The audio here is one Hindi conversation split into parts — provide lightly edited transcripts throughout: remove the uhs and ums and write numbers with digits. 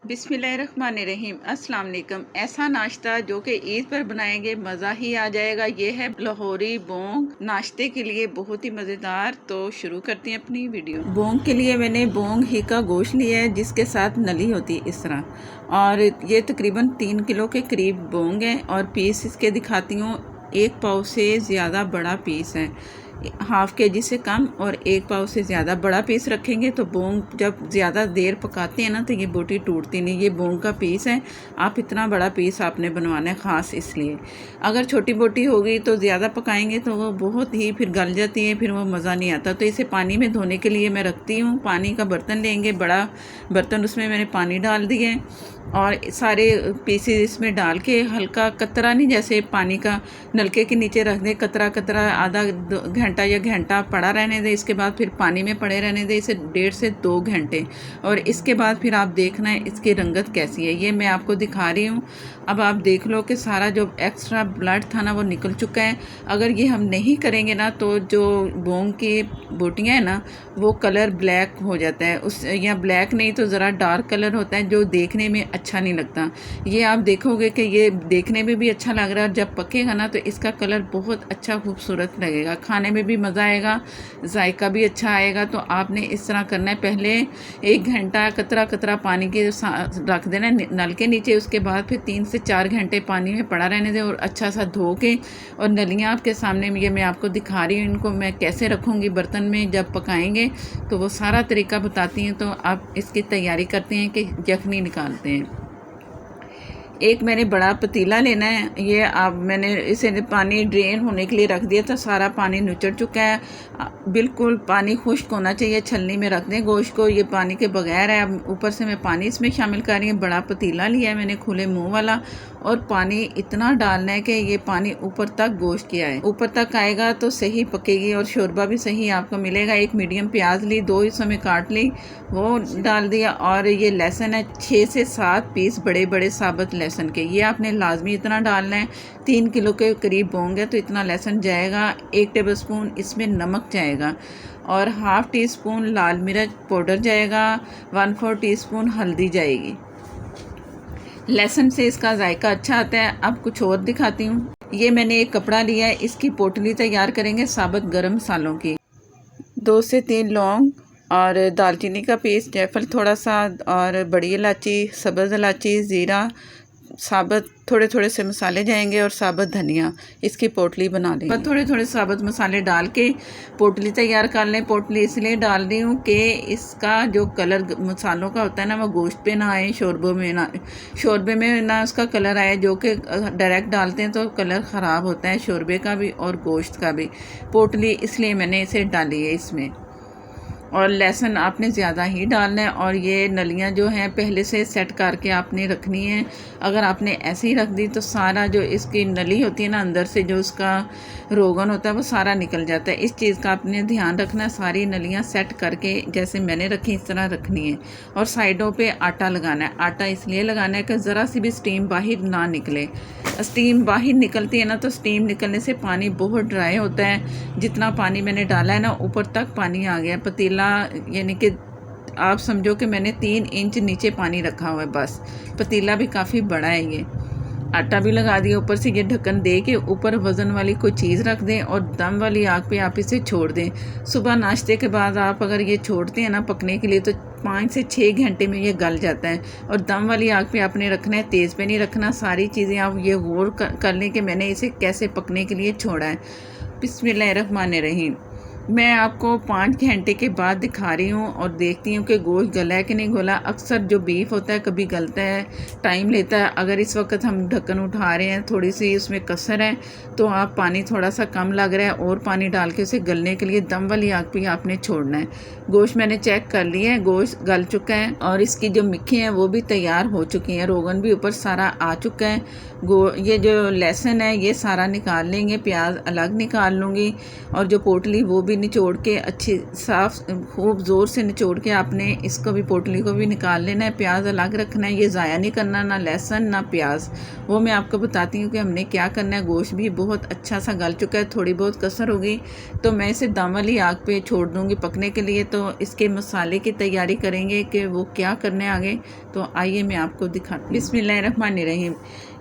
बिस्मिल्लाहिर्रहमानिर्रहीम अस्सलाम वालेकुम। ऐसा नाश्ता जो कि ईद पर बनाएंगे मज़ा ही आ जाएगा। ये है लाहौरी बोंग, नाश्ते के लिए बहुत ही मज़ेदार। तो शुरू करते हैं अपनी वीडियो। बोंग के लिए मैंने बोंग ही का गोश्त लिया है जिसके साथ नली होती है इस तरह, और ये तकरीबन 3 किलो के करीब बोंग है। और पीस इसके दिखाती हूँ, 1 पाव से ज़्यादा बड़ा पीस है, हाफ़ के जी से कम, और 1 पाव से ज़्यादा बड़ा पीस रखेंगे तो बोंग जब ज़्यादा देर पकाते हैं ना तो ये बोटी टूटती नहीं। ये बोंग का पीस है, आप इतना बड़ा पीस आपने बनवाना है ख़ास इसलिए। अगर छोटी बोटी होगी तो ज़्यादा पकाएंगे तो वो बहुत ही फिर गल जाती है, फिर वो मज़ा नहीं आता। तो इसे पानी में धोने के लिए मैं रखती हूँ। पानी का बर्तन लेंगे, बड़ा बर्तन, उसमें मैंने पानी डाल दिया है और सारे पीसेस इसमें डाल के हल्का कतरा नहीं, जैसे पानी का नलके के नीचे रख दें, कतरा कतरा आधा घंटा या घंटा पड़ा रहने दें। इसके बाद फिर पानी में पड़े रहने दें इसे 1.5 से 2 घंटे, और इसके बाद फिर आप देखना है इसकी रंगत कैसी है। ये मैं आपको दिखा रही हूँ। अब आप देख लो कि सारा जो एक्स्ट्रा ब्लड था ना वो निकल चुका है। अगर ये हम नहीं करेंगे ना तो जो बोंग की बोटियाँ हैं ना वो कलर ब्लैक हो जाता है, उस या ब्लैक नहीं तो ज़रा डार्क कलर होता है जो देखने में अच्छा नहीं लगता। ये आप देखोगे कि ये देखने में भी अच्छा लग रहा है, और जब पकेगा ना तो इसका कलर बहुत अच्छा खूबसूरत लगेगा, खाने में भी मज़ा आएगा, जायका भी अच्छा आएगा। तो आपने इस तरह करना है, पहले 1 घंटा कतरा कतरा पानी के रख देना नल के नीचे। उसके बाद फिर 3 से 4 घंटे पानी में पड़ा रहने दें और अच्छा सा धो के। और नलियाँ आपके सामने ये मैं आपको दिखा रही हूँ, इनको मैं कैसे रखूँगी बर्तन में जब पकाएंगे तो वो सारा तरीका बताती हैं। तो आप इसकी तैयारी करते हैं कि यखनी निकालते हैं। एक मैंने बड़ा पतीला लेना है, ये आप मैंने इसे पानी ड्रेन होने के लिए रख दिया था, सारा पानी नुचड़ चुका है, बिल्कुल पानी खुश्क होना चाहिए। छलनी में रख दें गोश्त को, ये पानी के बगैर है। अब ऊपर से मैं पानी इसमें शामिल कर रही हूँ। बड़ा पतीला लिया है मैंने खुले मुंह वाला, और पानी इतना डालना है कि ये पानी ऊपर तक गोश्त किया है, ऊपर तक आएगा तो सही पकेगी और शोरबा भी सही आपको मिलेगा। एक मीडियम प्याज ली, 2 हिस्सों में काट ली, वो डाल दिया। और ये लहसुन है, 6 से 7 पीस बड़े बड़े साबुत लहसुन के, ये आपने लाजमी इतना डालना है। 3 किलो के करीब होंगे तो इतना लहसुन जाएगा। 1 टेबलस्पून इसमें नमक जाएगा, और हाफ़ टी स्पून लाल मिर्च पाउडर जाएगा, 1/4 टीस्पून हल्दी जाएगी। लहसुन से इसका जायका अच्छा आता है। अब कुछ और दिखाती हूँ। ये मैंने एक कपड़ा लिया है, इसकी पोटली तैयार करेंगे साबुत गरम मसालों की। 2 से 3 लौंग, और दालचीनी का पीस, जायफल थोड़ा सा, और बड़ी इलायची, सब्ज़ इलायची, ज़ीरा, साबुत थोड़े थोड़े से मसाले जाएंगे, और साबुत धनिया। इसकी पोटली बना लेंगे। थोड़े थोड़े साबुत मसाले डाल के पोटली तैयार कर लें। पोटली इसलिए डाल रही हूँ कि इसका जो कलर मसालों का होता है ना वो गोश्त पे ना आए, शोरबे में ना उसका कलर आए, जो कि डायरेक्ट डालते हैं तो कलर ख़राब होता है शोरबे का भी और गोश्त का भी। पोटली इसलिए मैंने इसे डाली है इसमें। और लहसुन आपने ज़्यादा ही डालना है। और ये नलियाँ जो हैं पहले से सेट करके आपने रखनी है। अगर आपने ऐसे ही रख दी तो सारा जो इसकी नली होती है ना, अंदर से जो उसका रोगन होता है वो सारा निकल जाता है। इस चीज़ का आपने ध्यान रखना है। सारी नलियाँ सेट करके जैसे मैंने रखी इस तरह रखनी है। और साइडों पे आटा लगाना है। आटा इसलिए लगाना है कि ज़रा सी भी स्टीम बाहर ना निकले। स्टीम बाहर निकलती है ना तो स्टीम निकलने से पानी बहुत ड्राई होता है। जितना पानी मैंने डाला है ना ऊपर तक पानी आ गया। पतीला यानी कि आप समझो कि मैंने 3 इंच नीचे पानी रखा हुआ है बस। पतीला भी काफ़ी बड़ा है। ये आटा भी लगा दिया ऊपर से। ये ढक्कन दे के ऊपर वज़न वाली कोई चीज़ रख दें और दम वाली आग पे आप इसे छोड़ दें। सुबह नाश्ते के बाद आप अगर ये छोड़ते हैं ना पकने के लिए तो 5 से 6 घंटे में ये गल जाता है। और दम वाली आग पे आपने रखना है, तेज़ पे नहीं रखना। सारी चीज़ें आप ये गौर कर लें कि मैंने इसे कैसे पकने के लिए छोड़ा है। बिस्मिल्लाहिर्रहमानिर्रहीम। मैं आपको 5 घंटे के बाद दिखा रही हूँ और देखती हूँ कि गोश्त गला है कि नहीं गला। अक्सर जो बीफ होता है कभी गलता है, टाइम लेता है। अगर इस वक्त हम ढक्कन उठा रहे हैं, थोड़ी सी उसमें कसर है, तो आप पानी थोड़ा सा कम लग रहा है और पानी डाल के उसे गलने के लिए दम वाली आग पे आपने छोड़ना है। गोश्त मैंने चेक कर लिया है, गोश्त गल चुका है, और इसकी जो मिक्की हैं वो भी तैयार हो चुकी हैं। रोगन भी ऊपर सारा आ चुका है। ये जो लहसुन है ये सारा निकाल लेंगे, प्याज अलग निकाल लूँगी, और जो पोटली वो भी निचोड़ के अच्छी साफ खूब ज़ोर से निचोड़ के आपने इसको भी पोटली को भी निकाल लेना है। प्याज अलग रखना है, ये ज़ाया नहीं करना, ना लहसुन ना प्याज। वो मैं आपको बताती हूँ कि हमने क्या करना है। गोश्त भी बहुत अच्छा सा गल चुका है, थोड़ी बहुत कसर होगी तो मैं इसे दम वाली आग पे छोड़ दूँगी पकने के लिए। तो इसके मसाले की तैयारी करेंगे कि वो क्या करना है आगे। तो आइए मैं आपको दिखाती हूँ। बिस्मिल्लाहिर्रहमानिर्रहीम।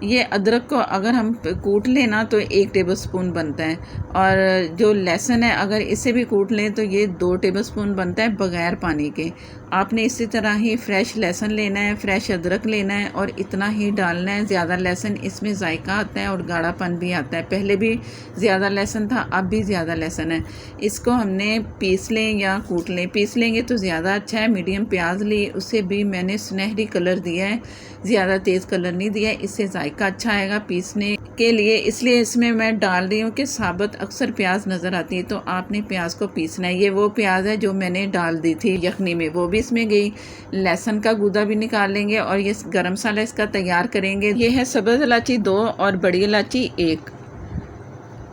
ये अदरक को अगर हम कूट लें ना तो 1 टेबलस्पून बनता है, और जो लहसुन है अगर इसे भी कूट लें तो ये 2 टेबलस्पून बनता है बग़ैर पानी के। आपने इसी तरह ही फ्रेश लहसुन लेना है, फ्रेश अदरक लेना है और इतना ही डालना है। ज़्यादा लहसुन इसमें जायका आता है और गाढ़ापन भी आता है। पहले भी ज़्यादा लहसुन था, अब भी ज़्यादा लहसुन है। इसको हमने पीस लें या कूट लें। पीस लेंगे तो ज़्यादा अच्छा है। मीडियम प्याज ली, उसे भी मैंने सुनहरी कलर दिया है, ज़्यादा तेज़ कलर नहीं दिया है, इससे जायका अच्छा आएगा पीसने के लिए। इसलिए इसमें मैं डाल रही हूँ कि साबुत अक्सर प्याज नज़र आती है, तो आपने प्याज को पीसना है। ये वो प्याज है जो मैंने डाल दी थी यखनी में, वो भी इसमें गई। लहसुन का गूदा भी निकाल लेंगे और ये गरम मसाला इसका तैयार करेंगे। ये है सब्ज़ इलायची 2 और बड़ी इलायची 1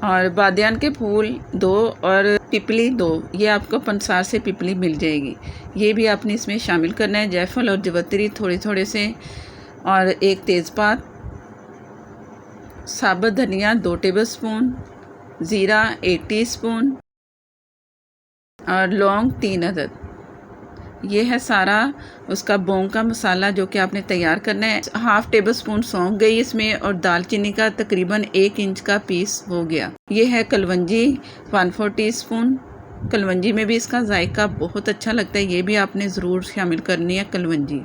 और बादियान के फूल 2 और पिपली 2। ये आपको पंसार से पिपली मिल जाएगी, ये भी आपने इसमें शामिल करना है। जायफल और जवतरी थोड़े थोड़े से, और 1 तेज़पात, साबुत धनिया 2 टेबलस्पून, ज़ीरा 1 टीस्पून और लौंग 3 अदद। ये है सारा उसका बोंग का मसाला जो कि आपने तैयार करना है। 1/2 टेबलस्पून सौंफ गई इसमें और दालचीनी का तकरीबन 1 इंच का पीस हो गया। ये है कलवंजी 1/4 टीस्पून। कलवंजी में भी इसका जायका बहुत अच्छा लगता है, ये भी आपने ज़रूर शामिल करनी है कलवंजी।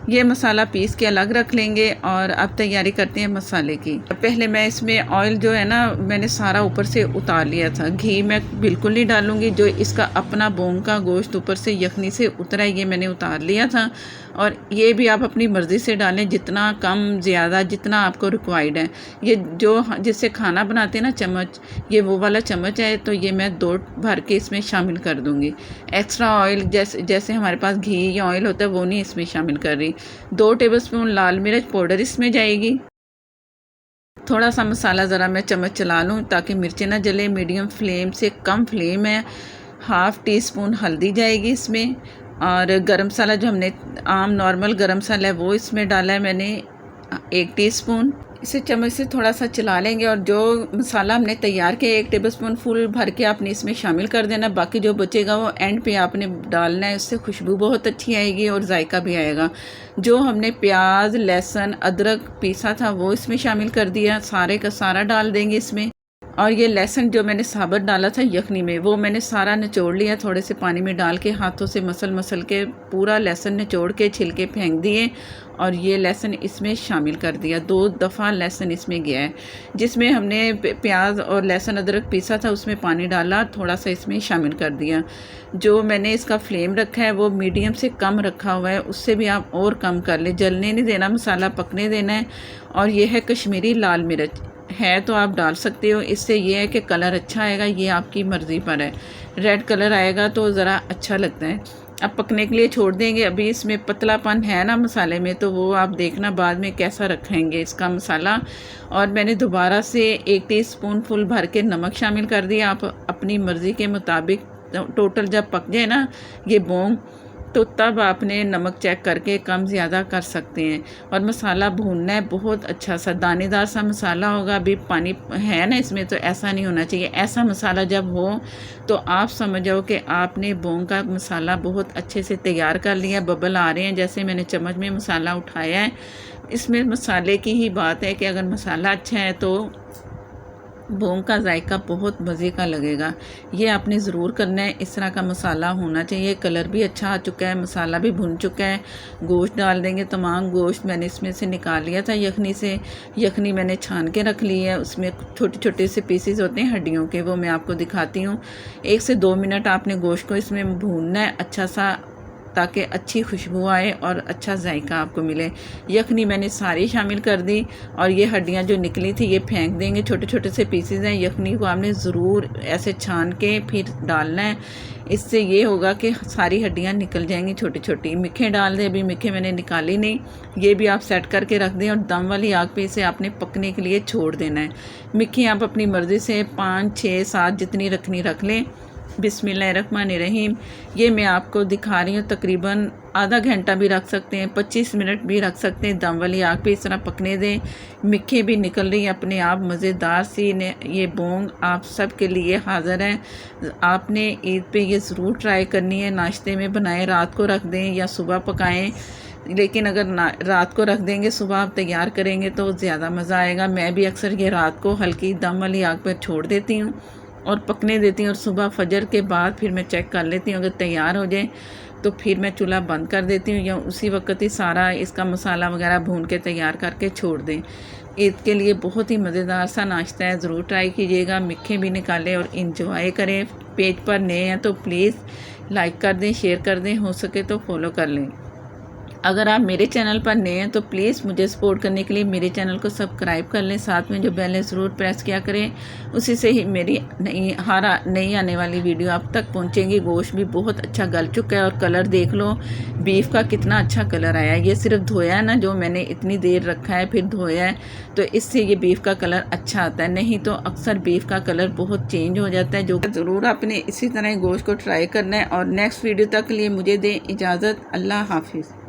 ये मसाला पीस के अलग रख लेंगे और अब तैयारी करते हैं मसाले की। पहले मैं इसमें ऑयल जो है ना मैंने सारा ऊपर से उतार लिया था। घी मैं बिल्कुल नहीं डालूँगी, जो इसका अपना बोंग का गोश्त ऊपर से यखनी से उतरा है ये मैंने उतार लिया था। और ये भी आप अपनी मर्ज़ी से डालें, जितना कम ज़्यादा जितना आपको रिक्वायर्ड है। ये जो जिससे खाना बनाते हैं ना चम्मच, ये वो वाला चम्मच है, तो ये मैं 2 भर के इसमें शामिल कर दूँगी। एक्स्ट्रा ऑयल जैसे हमारे पास घी या ऑयल होता है वो नहीं इसमें शामिल कर रही। 2 टेबलस्पून लाल मिर्च पाउडर इसमें जाएगी। थोड़ा सा मसाला ज़रा मैं चम्मच चला लूँ ताकि मिर्चें ना जले। मीडियम फ्लेम से कम फ्लेम है। 1/2 टीस्पून हल्दी जाएगी इसमें, और गरम मसाला जो हमने आम नॉर्मल गरम मसाला है वो इसमें डाला है मैंने 1 टीस्पून। इसे चम्मच से थोड़ा सा चला लेंगे और जो मसाला हमने तैयार किया 1 टेबलस्पून फुल भर के आपने इसमें शामिल कर देना। बाकी जो बचेगा वो एंड पे आपने डालना है, उससे खुशबू बहुत अच्छी आएगी और जायका भी आएगा। जो हमने प्याज लहसुन अदरक पीसा था वो इसमें शामिल कर दिया, सारे का सारा डाल देंगे इसमें। और ये लहसुन जो मैंने साबुत डाला था यखनी में वो मैंने सारा निचोड़ लिया, थोड़े से पानी में डाल के हाथों से मसल के पूरा लहसुन निचोड़ के छिलके फेंक दिए और ये लहसुन इसमें शामिल कर दिया। 2 दफ़ा लहसुन इसमें गया है। जिसमें हमने प्याज और लहसुन अदरक पीसा था उसमें पानी डाला, थोड़ा सा इसमें शामिल कर दिया। जो मैंने इसका फ्लेम रखा है वो मीडियम से कम रखा हुआ है, उससे भी आप और कम कर ले, जलने नहीं देना, मसाला पकने देना है। और ये है कश्मीरी लाल मिर्च, है तो आप डाल सकते हो, इससे ये है कि कलर अच्छा आएगा, ये आपकी मर्ज़ी पर है। रेड कलर आएगा तो ज़रा अच्छा लगता है। अब पकने के लिए छोड़ देंगे। अभी इसमें पतलापन है ना मसाले में, तो वो आप देखना बाद में कैसा रखेंगे इसका मसाला। और मैंने दोबारा से 1 टीस्पून फुल भर के नमक शामिल कर दिया। आप अपनी मर्ज़ी के मुताबिक टोटल जब पक जाए ना ये बोंग, तो तब आपने नमक चेक करके कम ज़्यादा कर सकते हैं। और मसाला भूनना है बहुत अच्छा सा, दानेदार सा मसाला होगा। अभी पानी है ना इसमें, तो ऐसा नहीं होना चाहिए। ऐसा मसाला जब हो तो आप समझ जाओ कि आपने बोंग का मसाला बहुत अच्छे से तैयार कर लिया। बबल आ रहे हैं जैसे मैंने चम्मच में मसाला उठाया है। इसमें मसाले की ही बात है कि अगर मसाला अच्छा है तो बोंग का जायका बहुत मज़े का लगेगा। ये आपने ज़रूर करना है, इस तरह का मसाला होना चाहिए। कलर भी अच्छा आ चुका है, मसाला भी भुन चुका है। गोश्त डाल देंगे। तमाम गोश्त मैंने इसमें से निकाल लिया था यखनी से। यखनी मैंने छान के रख ली है, उसमें छोटे छोटे से पीसेस होते हैं हड्डियों के, वो मैं आपको दिखाती हूँ। 1 से 2 मिनट आपने गोश्त को इसमें भूनना है अच्छा सा, ताकि अच्छी खुशबू आए और अच्छा जायका आपको मिले। यखनी मैंने सारी शामिल कर दी और ये हड्डियाँ जो निकली थी ये फेंक देंगे। छोटे छोटे से पीसेज हैं। यखनी को आपने ज़रूर ऐसे छान के फिर डालना है। इससे ये होगा कि सारी हड्डियाँ निकल जाएंगी छोटी छोटी। मिखे डाल दें, अभी मिखे मैंने निकाली नहीं। ये भी आप सेट करके रख दें और दम वाली आग पे इसे आपने पकने के लिए छोड़ देना है। मिखे आप अपनी मर्ज़ी से 5, 6, 7 जितनी रखनी रख लें। बिस्मिल्लाहिर्रहमानिर्रहीम। ये मैं आपको दिखा रही हूँ, तकरीबन आधा घंटा भी रख सकते हैं, 25 मिनट भी रख सकते हैं। दम वाली आग पे इस तरह पकने दें। मिखे भी निकल रही हैं अपने आप मज़ेदार सी। ये बोंग आप सब के लिए हाज़िर है। आपने ईद पे ये ज़रूर ट्राई करनी है। नाश्ते में बनाएं, रात को रख दें या सुबह पकाएं। लेकिन अगर रात को रख देंगे, सुबह आप तैयार करेंगे तो ज़्यादा मज़ा आएगा। मैं भी अक्सर ये रात को हल्की दम वाली आग पर छोड़ देती हूँ और पकने देती हूँ और सुबह फजर के बाद फिर मैं चेक कर लेती हूँ। अगर तैयार हो जाए तो फिर मैं चूल्हा बंद कर देती हूँ या उसी वक्त ही सारा इसका मसाला वगैरह भून के तैयार करके छोड़ दें। ईद के लिए बहुत ही मज़ेदार सा नाश्ता है, ज़रूर ट्राई कीजिएगा। मिखे भी निकालें और इंजॉय करें। पेज पर नए हैं तो प्लीज़ लाइक कर दें, शेयर कर दें, हो सके तो फॉलो कर लें। अगर आप मेरे चैनल पर नए हैं तो प्लीज़ मुझे सपोर्ट करने के लिए मेरे चैनल को सब्सक्राइब कर लें। साथ में जो बेल है ज़रूर प्रेस किया करें, उसी से ही मेरी नई आने वाली वीडियो आप तक पहुंचेंगी। गोश्त भी बहुत अच्छा गल चुका है और कलर देख लो बीफ का कितना अच्छा कलर आया है। ये सिर्फ धोया है ना, जो मैंने इतनी देर रखा है फिर धोया है, तो इससे ये बीफ का कलर अच्छा आता है। नहीं तो अक्सर बीफ का कलर बहुत चेंज हो जाता है। जो ज़रूर आपने इसी तरह गोश्त को ट्राई करना है। और नेक्स्ट वीडियो तक के लिए मुझे दें इजाज़त। अल्लाह हाफिज़।